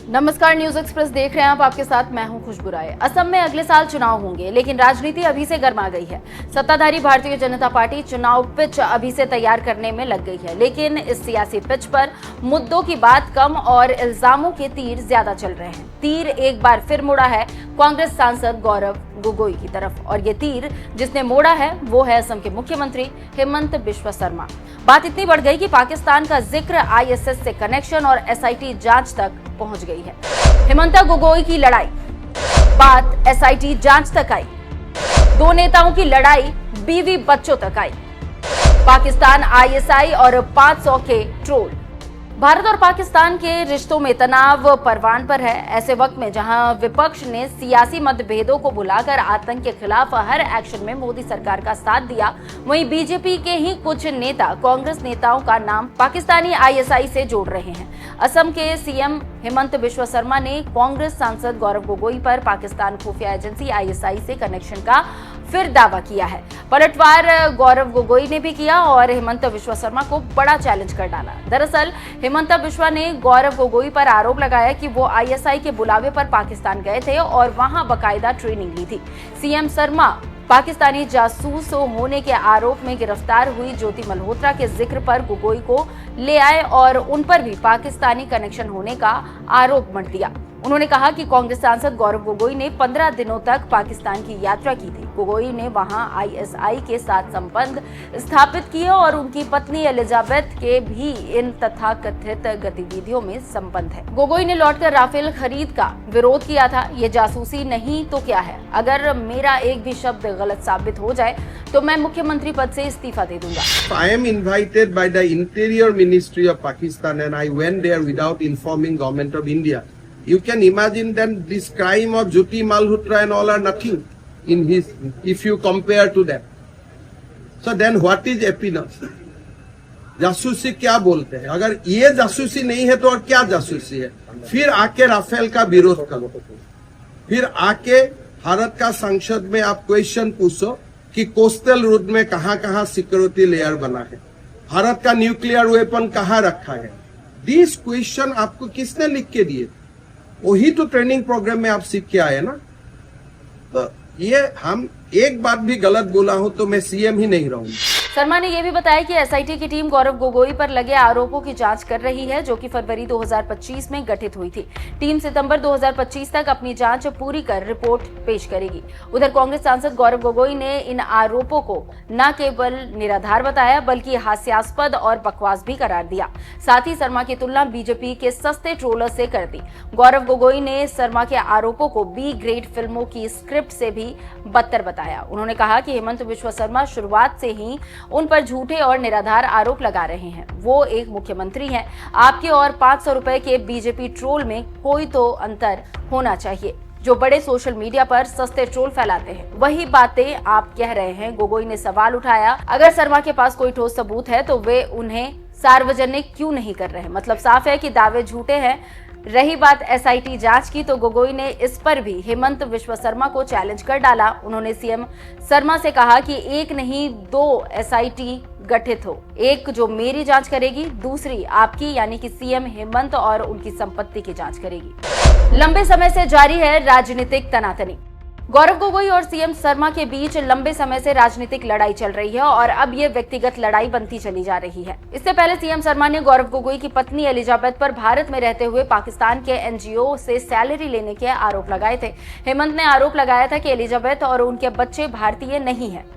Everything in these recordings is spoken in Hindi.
नमस्कार, न्यूज एक्सप्रेस देख रहे हैं आप। आपके साथ मैं हूं खुशबू राय। असम में अगले साल चुनाव होंगे, लेकिन राजनीति अभी से गर्मा गई है। सत्ताधारी भारतीय जनता पार्टी चुनाव पिच अभी से तैयार करने में लग गई है, लेकिन इस सियासी पिच पर मुद्दों की बात कम और इल्जामों के तीर ज्यादा चल रहे हैं। तीर एक बार फिर मुड़ा है कांग्रेस सांसद गौरव गोगोई की तरफ, और ये तीर जिसने मोड़ा है वो है असम के मुख्यमंत्री हेमंत बिश्व शर्मा। बात इतनी बढ़ गई कि पाकिस्तान का जिक्र आईएसएस से कनेक्शन और एसआईटी जांच तक पहुंच गई है। हेमंत गोगोई की लड़ाई, बात एसआईटी जांच तक आई। दो नेताओं की लड़ाई बीवी बच्चों तक आई। पाकिस्तान, आईएसआई और 500 के ट्रोल। भारत और पाकिस्तान के रिश्तों में तनाव परवान पर है। ऐसे वक्त में जहां विपक्ष ने सियासी मतभेदों को भुलाकर आतंक के खिलाफ हर एक्शन में मोदी सरकार का साथ दिया, वहीं बीजेपी के ही कुछ नेता कांग्रेस नेताओं का नाम पाकिस्तानी आईएसआई से जोड़ रहे हैं। असम के सीएम हेमंत बिश्व शर्मा ने कांग्रेस सांसद गौरव गोगोई पर पाकिस्तान खुफिया एजेंसी आईएसआई से कनेक्शन का फिर दावा किया है। पलटवार गौरव गोगोई ने भी किया और हेमंत बिश्व शर्मा को बड़ा चैलेंज कर डाला। दरअसल हेमंत बिश्व ने गौरव गोगोई पर आरोप लगाया कि वो आईएसआई के बुलावे पर पाकिस्तान गए थे और वहां बकायदा ट्रेनिंग ली थी। सीएम शर्मा पाकिस्तानी जासूस होने के आरोप में गिरफ्तार हुई ज्योति मल्होत्रा के जिक्र पर गोगोई को ले आए और उन पर भी पाकिस्तानी कनेक्शन होने का आरोप मढ़ दिया। उन्होंने कहा कि कांग्रेस सांसद गौरव गोगोई ने 15 दिनों तक पाकिस्तान की यात्रा की थी। गोगोई ने वहां आईएसआई के साथ संबंध स्थापित किए और उनकी पत्नी एलिजाबेथ के भी इन तथाकथित गतिविधियों में संबंध है। गोगोई ने लौटकर राफेल खरीद का विरोध किया था। ये जासूसी नहीं तो क्या है? अगर मेरा एक भी शब्द गलत साबित हो जाए तो मैं मुख्यमंत्री पद से इस्तीफा दे दूंगा। I am invited by the Interior Ministry of Pakistan and I went there without informing Government of India. You can imagine that this crime of Jyoti Malhotra and all are nothing in his, if you compare to them. So then what is happiness? जासूसी क्या बोलते हैं? अगर ये जासूसी नहीं है तो और क्या जासूसी है? फिर आके राफेल का विरोध करो, फिर आके भारत का संसद में आप क्वेश्चन पूछो कि कोस्टल रूट में कहां-कहां सिक्योरिटी लेयर बना है, भारत का न्यूक्लियर वेपन कहां रखा है। दिस क्वेश्चन आपको किसने लिख के दिए? वही तो ट्रेनिंग प्रोग्राम में आप सीख के आए ना। तो ये हम एक बात भी गलत बोला हूं तो मैं सीएम ही नहीं रहूंगा। शर्मा ने यह भी बताया कि एसआईटी की टीम गौरव गोगोई पर लगे आरोपों की जांच कर रही है, जो कि फरवरी 2025 में गठित हुई थी। टीम सितंबर 2025 तक अपनी जांच पूरी कर रिपोर्ट पेश करेगी। उधर कांग्रेस सांसद गौरव गोगोई ने इन आरोपों को न केवल निराधार बताया बल्कि हास्यास्पद और बकवास भी करार दिया। साथ ही शर्मा की तुलना बीजेपी के सस्ते ट्रोलर से कर दी। गौरव गोगोई ने शर्मा के आरोपों को बी ग्रेड फिल्मों की स्क्रिप्ट से भी बदतर बताया। उन्होंने कहा कि हेमंत बिश्व शर्मा शुरुआत से ही उन पर झूठे और निराधार आरोप लगा रहे हैं। वो एक मुख्यमंत्री हैं। आपके और 500 रुपए के बीजेपी ट्रोल में कोई तो अंतर होना चाहिए। जो बड़े सोशल मीडिया पर सस्ते ट्रोल फैलाते हैं वही बातें आप कह रहे हैं। गोगोई ने सवाल उठाया, अगर शर्मा के पास कोई ठोस सबूत है तो वे उन्हें सार्वजनिक क्यों नहीं कर रहे? मतलब साफ है कि दावे झूठे हैं। रही बात एसआईटी जांच की, तो गोगोई ने इस पर भी हेमंत बिश्व शर्मा को चैलेंज कर डाला। उन्होंने सीएम शर्मा से कहा कि एक नहीं 2 एसआईटी गठित हो, एक जो मेरी जांच करेगी, दूसरी आपकी यानी कि सीएम हेमंत और उनकी संपत्ति की जांच करेगी। लंबे समय से जारी है राजनीतिक तनातनी। गौरव गोगोई और सीएम शर्मा के बीच लंबे समय से राजनीतिक लड़ाई चल रही है और अब ये व्यक्तिगत लड़ाई बनती चली जा रही है। इससे पहले सीएम शर्मा ने गौरव गोगोई की पत्नी एलिजाबेथ पर भारत में रहते हुए पाकिस्तान के एनजीओ से सैलरी लेने के आरोप लगाए थे। हेमंत ने आरोप लगाया था कि एलिजाबेथ और उनके बच्चे भारतीय नहीं हैं।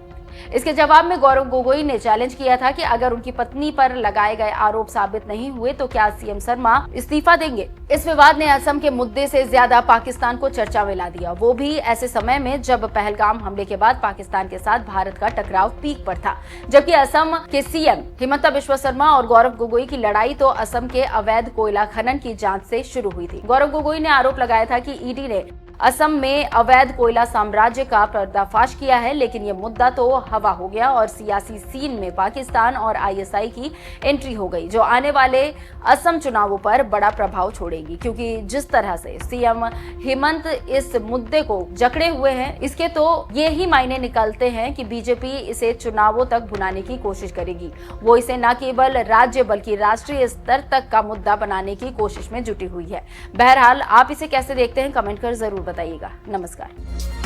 इसके जवाब में गौरव गोगोई ने चैलेंज किया था कि अगर उनकी पत्नी पर लगाए गए आरोप साबित नहीं हुए तो क्या सीएम शर्मा इस्तीफा देंगे। इस विवाद ने असम के मुद्दे से ज्यादा पाकिस्तान को चर्चा में ला दिया, वो भी ऐसे समय में जब पहलगाम हमले के बाद पाकिस्तान के साथ भारत का टकराव पीक पर था। जबकि असम के सीएम हेमंत बिश्व शर्मा और गौरव गोगोई की लड़ाई तो असम के अवैध कोयला खनन की जांच से शुरू हुई थी। गौरव गोगोई ने आरोप लगाया था कि ईडी ने असम में अवैध कोयला साम्राज्य का पर्दाफाश किया है, लेकिन ये मुद्दा तो हवा हो गया और सियासी सीन में पाकिस्तान और आईएसआई की एंट्री हो गई, जो आने वाले असम चुनावों पर बड़ा प्रभाव छोड़ेगी। क्योंकि जिस तरह से सीएम हेमंत इस मुद्दे को जकड़े हुए हैं, इसके तो ये ही मायने निकलते हैं कि बीजेपी इसे चुनावों तक भुनाने की कोशिश करेगी। वो इसे न केवल राज्य बल्कि राष्ट्रीय स्तर तक का मुद्दा बनाने की कोशिश में जुटी हुई है। बहरहाल आप इसे कैसे देखते हैं, कमेंट कर जरूर बताइएगा। नमस्कार।